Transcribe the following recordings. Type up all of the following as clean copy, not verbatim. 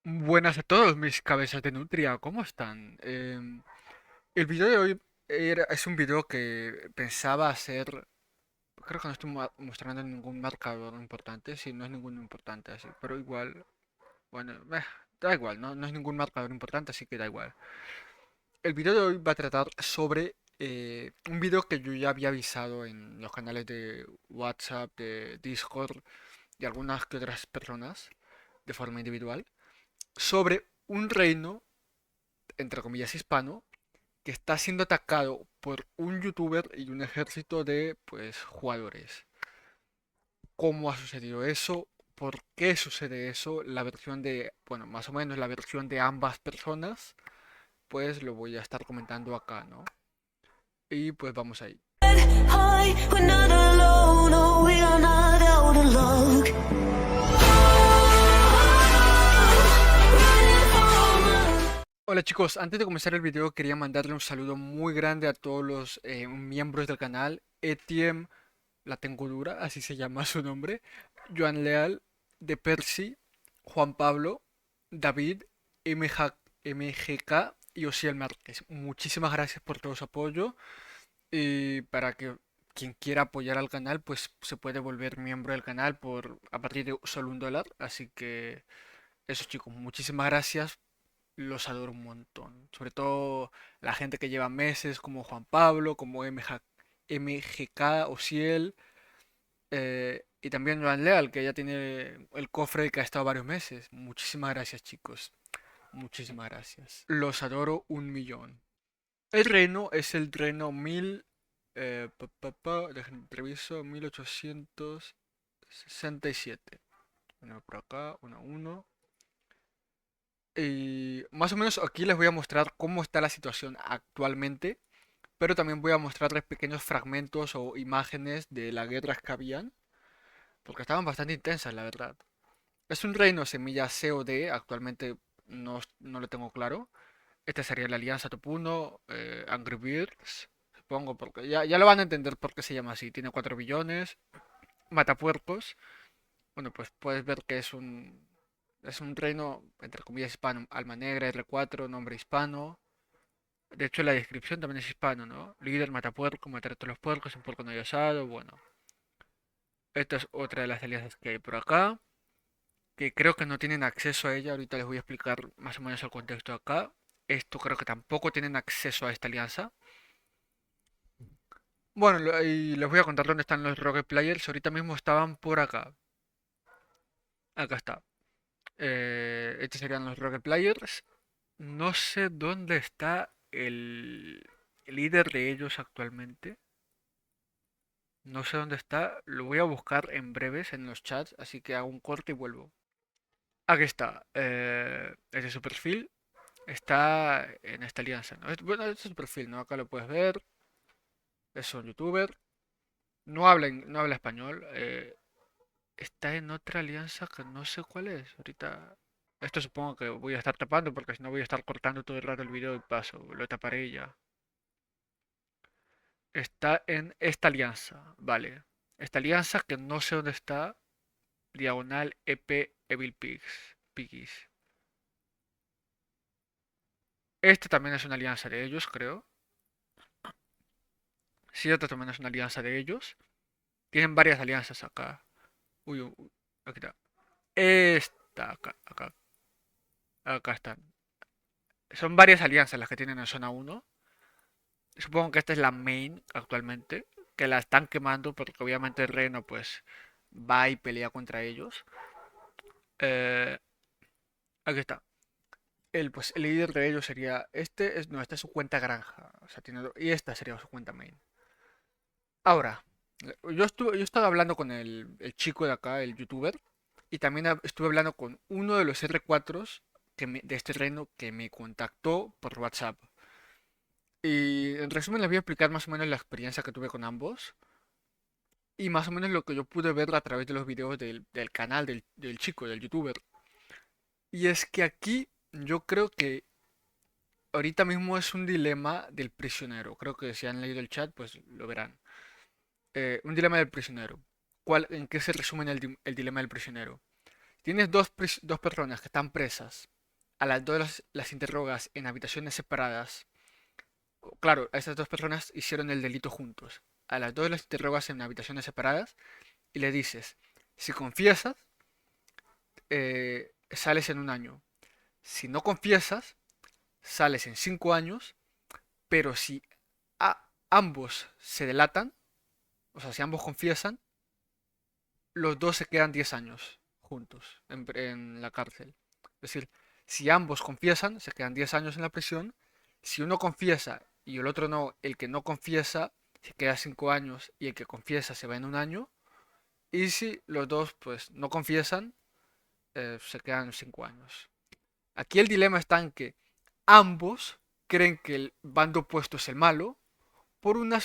Buenas a todos mis cabezas de nutria, ¿cómo están? El video de hoy es un video que pensaba hacer, creo que no estoy mostrando ningún marcador importante, sí, no es ninguno importante así, pero igual, bueno, da igual, no es ningún marcador importante, así que da igual. El video de hoy va a tratar sobre un video que yo ya había avisado en los canales de WhatsApp, de Discord y algunas que otras personas de forma individual, sobre un reino entre comillas, hispano, que está siendo atacado por un youtuber y un ejército de, pues, jugadores. ¿Cómo ha sucedido eso? ¿Por qué sucede eso? La versión de, bueno, más o menos la versión de ambas personas, pues lo voy a estar comentando acá, ¿no? Y pues vamos ahí. High, we're not alone, oh, we are not out of luck. Hola chicos, antes de comenzar el video quería mandarle un saludo muy grande a todos los miembros del canal. Etiem, la tengo dura, así se llama su nombre. Joan Leal, De Percy, Juan Pablo, David, MGK y Osiel Márquez. Muchísimas gracias por todo su apoyo. Y para que quien quiera apoyar al canal, pues se puede volver miembro del canal por a partir de solo $1. Así que eso chicos, muchísimas gracias. Los adoro un montón. Sobre todo la gente que lleva meses, como Juan Pablo, como MGK, Osiel. Y también Joan Leal, que ya tiene el cofre que ha estado varios meses. Muchísimas gracias, chicos. Muchísimas gracias. Los adoro un millón. El reino es el reino 1000. Déjenme reviso. 1867. Uno por acá, uno a uno. Y más o menos aquí les voy a mostrar cómo está la situación actualmente. Pero también voy a mostrarles pequeños fragmentos o imágenes de las guerras que habían. Porque estaban bastante intensas, la verdad. Es un reino semilla C o D, actualmente no lo tengo claro. Esta sería la Alianza Topuno, Angry Birds, supongo, porque ya lo van a entender por qué se llama así. Tiene 4 billones, matapuercos. Bueno, pues puedes ver que es un reino, entre comillas, hispano. Alma Negra, R4, nombre hispano. De hecho, la descripción también es hispano, ¿no? Líder matapuerco, matar a todos los puercos, un puerco no asado, bueno. Esta es otra de las alianzas que hay por acá, que creo que no tienen acceso a ella. Ahorita les voy a explicar más o menos el contexto de acá. Esto creo que tampoco tienen acceso a esta alianza. Bueno, y les voy a contar dónde están los Rocket Players. Ahorita mismo estaban por acá. Acá está. Estos serían los Rocket Players. No sé dónde está el líder de ellos actualmente. No sé dónde está. Lo voy a buscar en breves en los chats. Así que hago un corte y vuelvo. Aquí está. Este es su perfil. Está en esta alianza, ¿no? Bueno, este es su perfil, ¿no? Acá lo puedes ver. Es un youtuber. No habla español. Está en otra alianza que no sé cuál es. Ahorita. Esto supongo que voy a estar tapando porque si no voy a estar cortando todo el rato el video y paso. Lo taparé y ya. Está en esta alianza. Vale. Esta alianza que no sé dónde está. Diagonal EP Evil Piggies. Este también es una alianza de ellos, creo. Sí, esta también es una alianza de ellos. Tienen varias alianzas acá. Uy, uy, uy, aquí está. Esta, acá están. Son varias alianzas las que tienen en zona uno. Supongo que esta es la main actualmente, que la están quemando porque obviamente el Reno pues va y pelea contra ellos. Eh, Aquí está. Pues, el líder de ellos sería no, esta es su cuenta granja, o sea, y esta sería su cuenta main. Ahora, yo estaba hablando con el chico de acá, el youtuber, y también estuve hablando con uno de los R4s de este reino que me contactó por WhatsApp. Y en resumen les voy a explicar más o menos la experiencia que tuve con ambos y más o menos lo que yo pude ver a través de los videos del canal del chico, del youtuber. Y es que aquí yo creo que ahorita mismo es un dilema del prisionero. Creo que si han leído el chat pues lo verán. Un dilema del prisionero. ¿En qué se resume el dilema del prisionero? Tienes dos personas que están presas a las dos las interrogas en habitaciones separadas. Claro, a estas dos personas hicieron el delito juntos. A las dos las interrogas en habitaciones separadas y le dices, si confiesas, sales en un año. Si no confiesas, sales en 5 años, pero si ambos se delatan, o sea, si ambos confiesan, los dos se quedan 10 años juntos en la cárcel. Es decir, si ambos confiesan, se quedan 10 años en la prisión. Si uno confiesa y el otro no, el que no confiesa se queda 5 años y el que confiesa se va en un año. Y si los dos pues no confiesan, se quedan 5 años. Aquí el dilema está en que ambos creen que el bando opuesto es el malo por una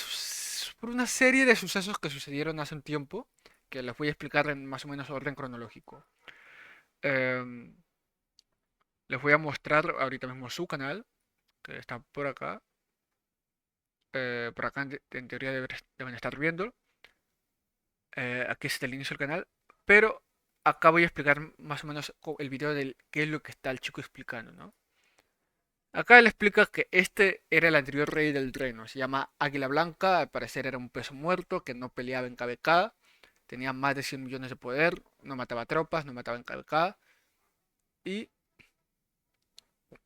serie de sucesos que sucedieron hace un tiempo, que les voy a explicar en más o menos orden cronológico. Em, Les voy a mostrar ahorita mismo su canal, que está por acá. Por acá en teoría deben estar viendo. Aquí está el inicio del canal. Pero acá voy a explicar más o menos el video de qué es lo que está el chico explicando, ¿no? Acá él explica que este era el anterior rey del reino. Se llama Águila Blanca. Al parecer era un peso muerto que no peleaba en KVK. Tenía más de 100 millones de poder. No mataba tropas, no mataba en KVK. Y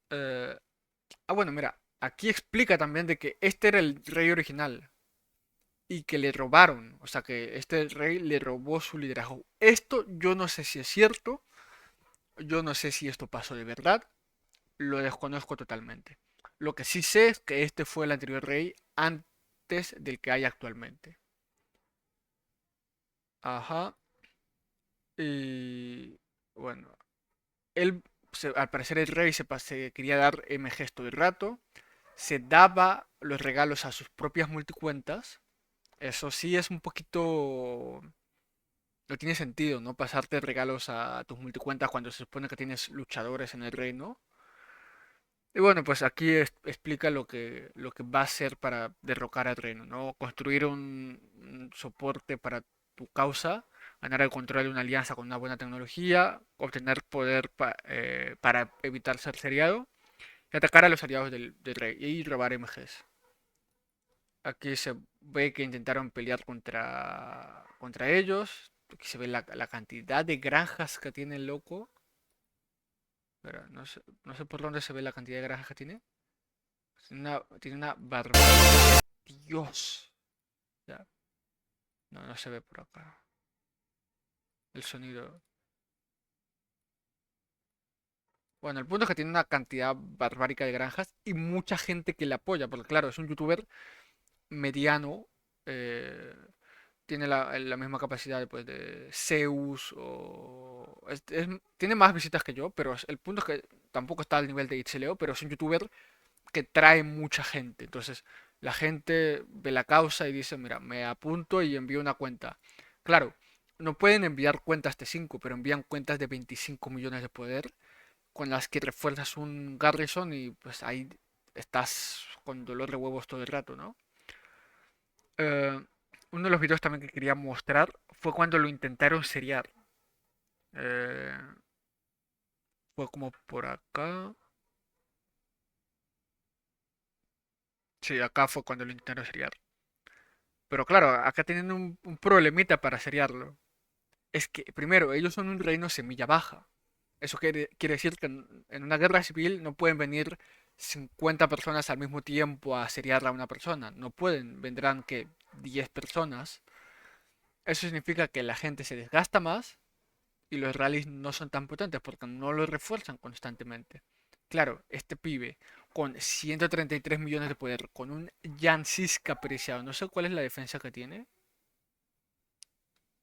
eh, bueno, mira, aquí explica también de que este era el rey original y que le robaron, o sea que este rey le robó su liderazgo. Esto yo no sé si es cierto, yo no sé si esto pasó de verdad, lo desconozco totalmente. Lo que sí sé es que este fue el anterior rey antes del que hay actualmente. Ajá, y bueno, él, al parecer el rey se quería dar MGs todo el rato, se daba los regalos a sus propias multicuentas. Eso sí es un poquito... No tiene sentido, ¿no? Pasarte regalos a tus multicuentas cuando se supone que tienes luchadores en el reino. Y bueno, pues aquí explica lo que va a hacer para derrocar al reino, ¿no? Construir un soporte para tu causa, ganar el control de una alianza con una buena tecnología, obtener poder para evitar ser seriado y atacar a los aliados del rey y robar MGs. Aquí se ve que intentaron pelear contra ellos. Aquí se ve la cantidad de granjas que tiene el loco. Pero no sé por dónde se ve la cantidad de granjas que tiene. Tiene una barbaridad. Dios. Ya, no se ve por acá. El sonido. Bueno, el punto es que tiene una cantidad barbárica de granjas y mucha gente que le apoya. Porque claro, es un youtuber mediano. eh, Tiene la misma capacidad pues, de Zeus o... tiene más visitas que yo, pero el punto es que tampoco está al nivel de Itzeleo, pero es un youtuber que trae mucha gente. Entonces la gente ve la causa y dice, mira, me apunto y envío una cuenta. Claro, no pueden enviar cuentas de 5 pero envían cuentas de 25 millones de poder con las que refuerzas un Garrison y pues ahí estás con dolor de huevos todo el rato, ¿no? Eh, Uno de los videos también que quería mostrar fue cuando lo intentaron seriar. Eh, Fue como por acá. Sí, acá fue cuando lo intentaron seriar. Pero claro, acá tienen un problemita para seriarlo. Es que, primero, ellos son un reino semilla baja. Eso quiere decir que en una guerra civil no pueden venir 50 personas al mismo tiempo a seriar a una persona. No pueden, vendrán que 10 personas. Eso significa que la gente se desgasta más y los rallies no son tan potentes porque no lo refuerzan constantemente. Claro, este pibe con 133 millones de poder, con un Janciska apreciado, no sé cuál es la defensa que tiene.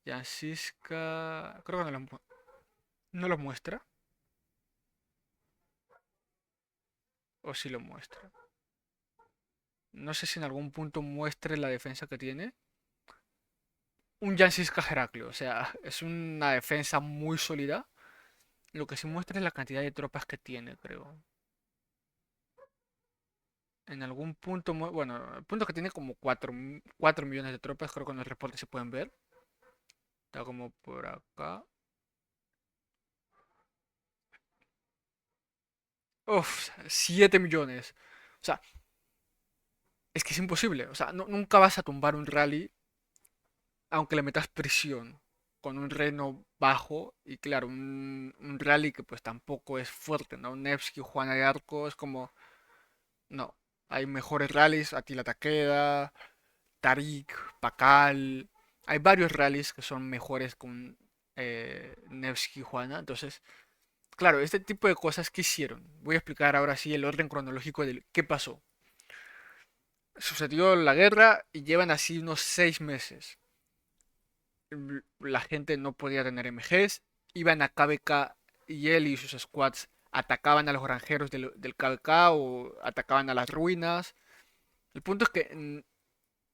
Janciska, creo que no lo muestra, o si lo muestra. No sé si en algún punto muestre la defensa que tiene. Un Janciska Heraclio, o sea, es una defensa muy sólida. Lo que sí muestra es la cantidad de tropas que tiene, creo. En algún punto, bueno, el punto es que tiene como 4 millones de tropas, creo que en los reportes se pueden ver. Está como por acá. Uf, 7 millones. O sea, es que es imposible. O sea, nunca vas a tumbar un rally aunque le metas presión con un reno bajo y claro, un rally que pues tampoco es fuerte, ¿no? Nevsky, Juana de Arco es como, no, hay mejores rallies, Attila Takeda, Tarik, Pakal, hay varios rallies que son mejores con Nevsky y Juana, entonces, claro, este tipo de cosas que hicieron. Voy a explicar ahora sí el orden cronológico de qué pasó. Sucedió la guerra y llevan así unos 6 meses. La gente no podía tener MGs, iban a KBK y él y sus squads atacaban a los granjeros del KBK o atacaban a las ruinas. El punto es que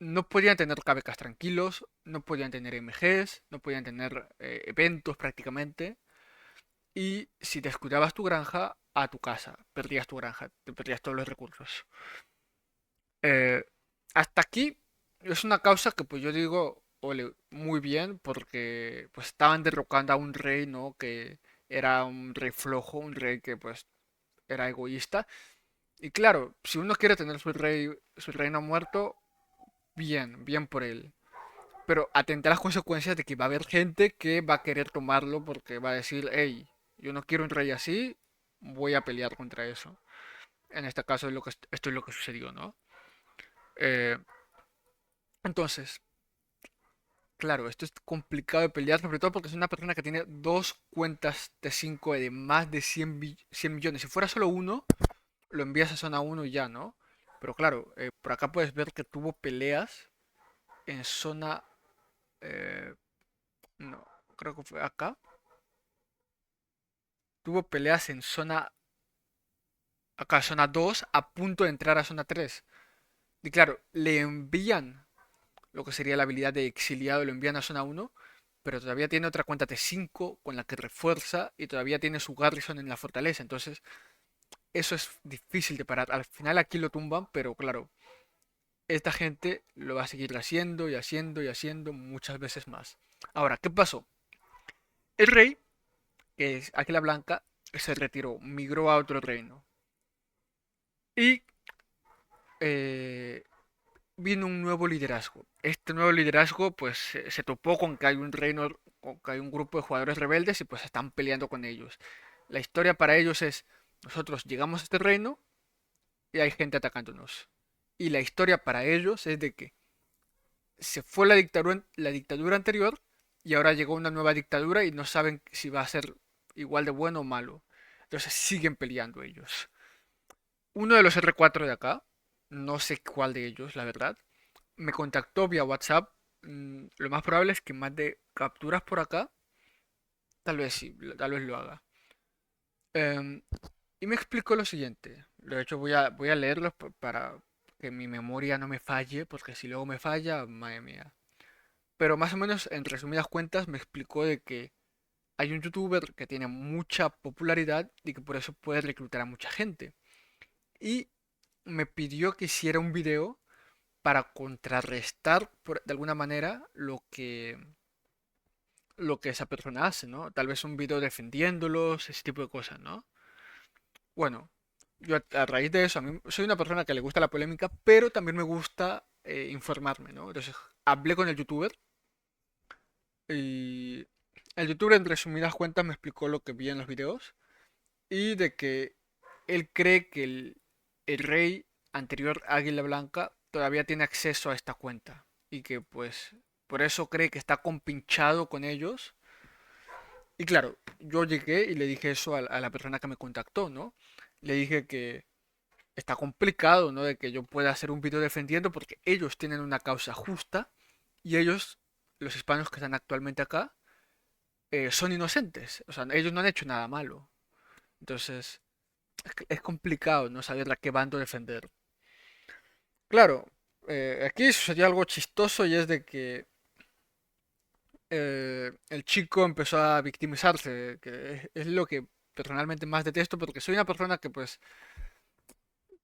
no podían tener KBKs tranquilos, no podían tener MGs, no podían tener eventos prácticamente. Y si descuidabas tu granja, a tu casa, perdías tu granja, te perdías todos los recursos. Eh, hasta aquí es una causa que pues yo digo, ole, muy bien, porque pues estaban derrocando a un rey, ¿no? Que era un rey flojo, un rey que pues era egoísta. Y claro, si uno quiere tener su rey, su reino muerto, bien, bien por él. Pero atenta a las consecuencias de que va a haber gente que va a querer tomarlo porque va a decir, hey, yo no quiero un rey así, voy a pelear contra eso. En este caso es lo que, esto es lo que sucedió, ¿no? Eh, entonces, claro, esto es complicado de pelear, sobre todo porque es una persona que tiene dos cuentas de 5 de más de 100 millones. Si fuera solo uno, lo envías a zona uno y ya, ¿no? Pero claro, por acá puedes ver que tuvo peleas en zona... eh, no, creo que fue acá. Tuvo peleas en zona... Acá, zona 2 a punto de entrar a zona 3. Y claro, le envían lo que sería la habilidad de exiliado, lo envían a zona uno, pero todavía tiene otra cuenta T5 con la que refuerza y todavía tiene su garrison en la fortaleza. Entonces, eso es difícil de parar. Al final aquí lo tumban, pero claro, esta gente lo va a seguir haciendo y haciendo y haciendo muchas veces más. Ahora, ¿qué pasó? El rey, que es Águila Blanca, se retiró, migró a otro reino. Y eh, vino un nuevo liderazgo. Este nuevo liderazgo pues se topó con que hay un reino, con que hay un grupo de jugadores rebeldes y pues están peleando con ellos. La historia para ellos es, nosotros llegamos a este reino y hay gente atacándonos. Y la historia para ellos es de que se fue la dictadura anterior y ahora llegó una nueva dictadura y no saben si va a ser igual de bueno o malo. Entonces siguen peleando ellos. Uno de los R4 de acá, no sé cuál de ellos, la verdad, me contactó vía WhatsApp. Lo más probable es que mande capturas por acá. Tal vez sí, tal vez lo haga. Em, y me explicó lo siguiente. De hecho, voy a leerlos para que mi memoria no me falle, porque si luego me falla, madre mía. Pero más o menos, en resumidas cuentas, me explicó de que hay un youtuber que tiene mucha popularidad y que por eso puede reclutar a mucha gente. Y me pidió que hiciera un video para contrarrestar de alguna manera lo que esa persona hace, ¿no? Tal vez un video defendiéndolos, ese tipo de cosas, ¿no? Bueno, yo a raíz de eso, a mí soy una persona que le gusta la polémica, pero también me gusta informarme, ¿no? Entonces hablé con el youtuber y el youtuber en resumidas cuentas me explicó lo que vi en los videos y de que él cree que el rey anterior Águila Blanca todavía tiene acceso a esta cuenta y que pues por eso cree que está compinchado con ellos. Y claro, yo llegué y le dije eso a la persona que me contactó, ¿no? Le dije que está complicado, ¿no? De que yo pueda hacer un video defendiendo porque ellos tienen una causa justa y ellos, los hispanos que están actualmente acá, son inocentes. O sea, ellos no han hecho nada malo. Entonces, es complicado no saber a qué bando defender. Claro, aquí sucedió algo chistoso y es de que el chico empezó a victimizarse, que es lo que personalmente más detesto porque soy una persona que pues,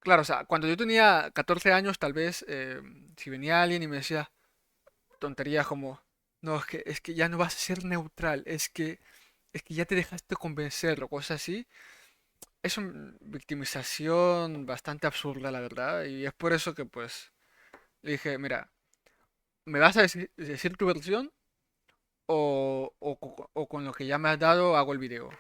claro, o sea, cuando yo tenía 14 años tal vez, si venía alguien y me decía tonterías como, no, es que ya no vas a ser neutral, es que ya te dejaste convencer o cosas así, es una victimización bastante absurda, la verdad, y es por eso que pues le dije, mira, ¿me vas a decir tu versión o con lo que ya me has dado hago el video?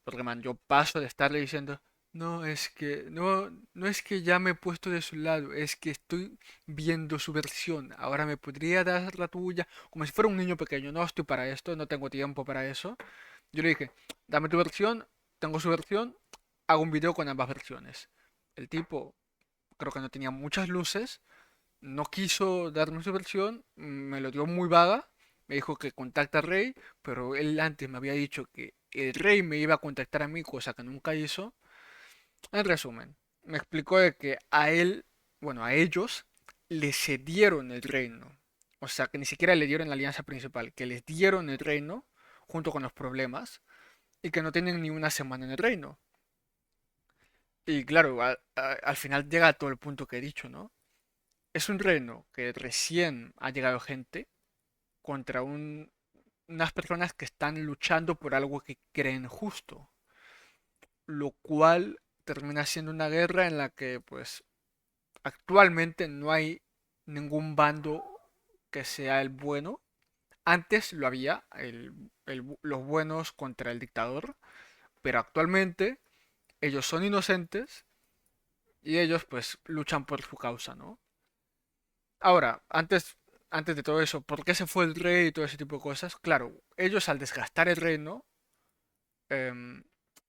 Porque, man, yo paso de estarle diciendo, no es que ya me he puesto de su lado, es que estoy viendo su versión. Ahora me podría dar la tuya, como si fuera un niño pequeño. No estoy para esto, no tengo tiempo para eso. Yo le dije, dame tu versión, tengo su versión, hago un video con ambas versiones. El tipo, creo que no tenía muchas luces, no quiso darme su versión, me lo dio muy vaga, me dijo que contacta al rey, pero él antes me había dicho que el rey me iba a contactar a mí, cosa que nunca hizo. En resumen, me explicó de que a él, bueno, a ellos le cedieron el reino. O sea, que ni siquiera le dieron la alianza principal, que les dieron el reino junto con los problemas y que no tienen ni una semana en el reino. Y claro, al final llega a todo el punto que he dicho, ¿no? Es un reino que recién ha llegado gente contra unas personas que están luchando por algo que creen justo, lo cual termina siendo una guerra en la que pues actualmente no hay ningún bando que sea el bueno. Antes lo había, los buenos contra el dictador, pero actualmente ellos son inocentes y ellos pues luchan por su causa, ¿no? Ahora, antes de todo eso, ¿por qué se fue el rey y todo ese tipo de cosas? Claro, ellos al desgastar el reino, em,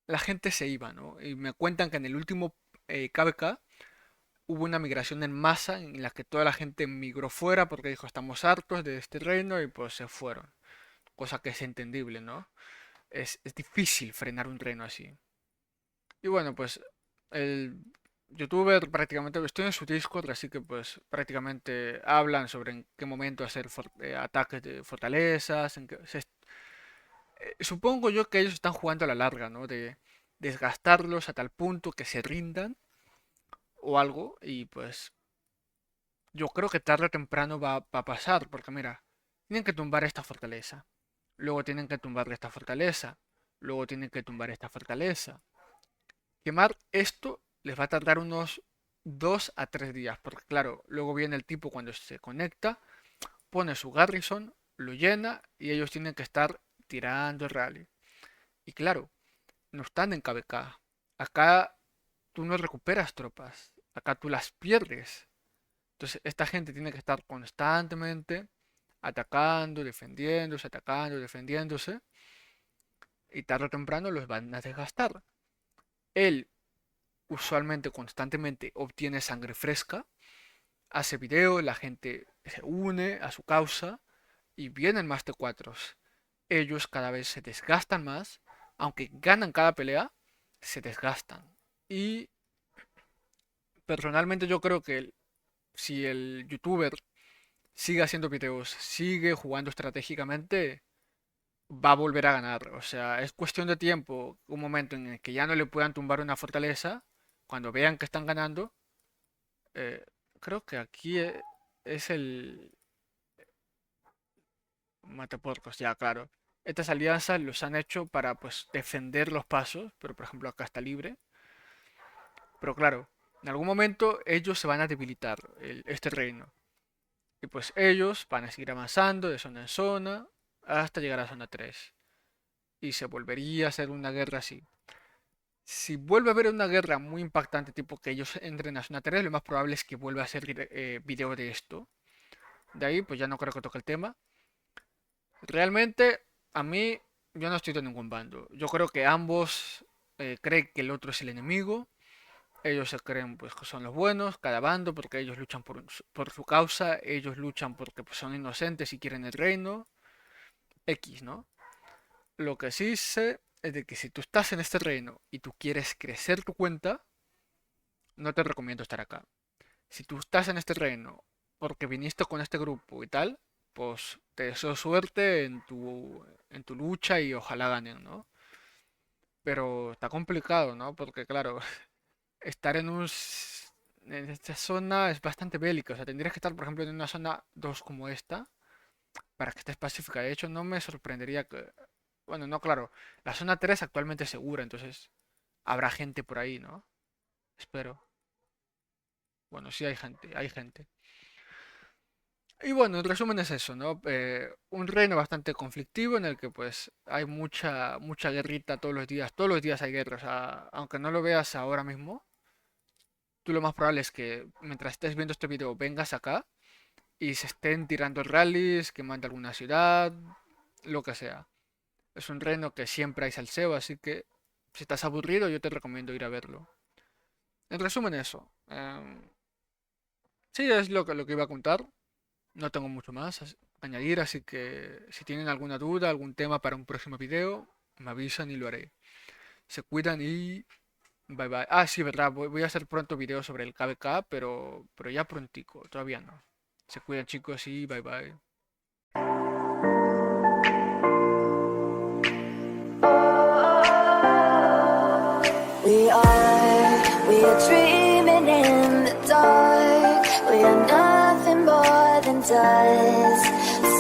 la gente se iba, ¿no? Y me cuentan que en el último KVK hubo una migración en masa en la que toda la gente migró fuera porque dijo estamos hartos de este reino y pues se fueron. Cosa que es entendible, ¿no? Es difícil frenar un reino así. Y bueno, pues el youtuber prácticamente, estoy en su Discord, así que pues prácticamente hablan sobre en qué momento hacer ataques de fortalezas. Supongo yo que ellos están jugando a la larga, ¿no? De desgastarlos a tal punto que se rindan o algo. Y pues yo creo que tarde o temprano va a pasar, porque mira, tienen que tumbar esta fortaleza. Luego tienen que tumbar esta fortaleza. Luego tienen que tumbar esta fortaleza. Quemar esto les va a tardar unos 2 a 3 días, porque claro, luego viene el tipo cuando se conecta, pone su garrison, lo llena y ellos tienen que estar tirando el rally. Y claro, no están en KVK. Acá tú no recuperas tropas, acá tú las pierdes. Entonces esta gente tiene que estar constantemente atacando, defendiéndose, atacando, defendiéndose, y tarde o temprano los van a desgastar. Él usualmente constantemente obtiene sangre fresca, hace video, la gente se une a su causa y vienen más T4. Ellos cada vez se desgastan más, aunque ganan cada pelea, se desgastan. Y personalmente yo creo que si el youtuber sigue haciendo videos, sigue jugando estratégicamente, va a volver a ganar. O sea, es cuestión de tiempo, un momento en el que ya no le puedan tumbar una fortaleza, cuando vean que están ganando. eh, Creo que aquí es el Mataporcos, ya claro. Estas alianzas los han hecho para pues defender los pasos, pero por ejemplo acá está libre. Pero claro, en algún momento ellos se van a debilitar este reino. Y pues ellos van a seguir avanzando de zona en zona hasta llegar a zona 3. Y se volvería a hacer una guerra así. Si vuelve a haber una guerra muy impactante, tipo que ellos entren a zona 3, lo más probable es que vuelva a hacer video de esto. De ahí, pues ya no creo que toque el tema. Realmente, a mí, yo no estoy de ningún bando. Yo creo que ambos creen que el otro es el enemigo. Ellos se creen pues que son los buenos, cada bando, porque ellos luchan por su causa. Ellos luchan porque pues, son inocentes y quieren el reino. X, ¿no? Lo que sí sé es de que si tú estás en este reino y tú quieres crecer tu cuenta, no te recomiendo estar acá. Si tú estás en este reino porque viniste con este grupo y tal, pues te deseo suerte en tu lucha y ojalá ganen, ¿no? Pero está complicado, ¿no? Porque claro, estar en esta zona es bastante bélica. O sea, tendrías que estar, por ejemplo, en una zona 2 como esta para que estés pacífica. De hecho, no me sorprendería que... Bueno, no, claro. La zona 3 actualmente es segura, entonces habrá gente por ahí, ¿no? Espero. Bueno, sí hay gente, hay gente. Y bueno, en resumen es eso, ¿no? Un reino bastante conflictivo en el que pues hay mucha guerrita todos los días hay guerra, o sea, aunque no lo veas ahora mismo, tú lo más probable es que mientras estés viendo este video vengas acá y se estén tirando rallies, quemando alguna ciudad, lo que sea. Es un reino que siempre hay salseo, así que si estás aburrido yo te recomiendo ir a verlo. En resumen eso. Sí, es lo que iba a contar. No tengo mucho más a añadir, así que si tienen alguna duda, algún tema para un próximo video, me avisan y lo haré. Se cuidan y bye bye. Ah, sí, verdad, voy a hacer pronto video sobre el KVK, pero ya prontico, todavía no. Se cuidan chicos y bye bye. We are dreaming in the dark. We are nothing more than dust.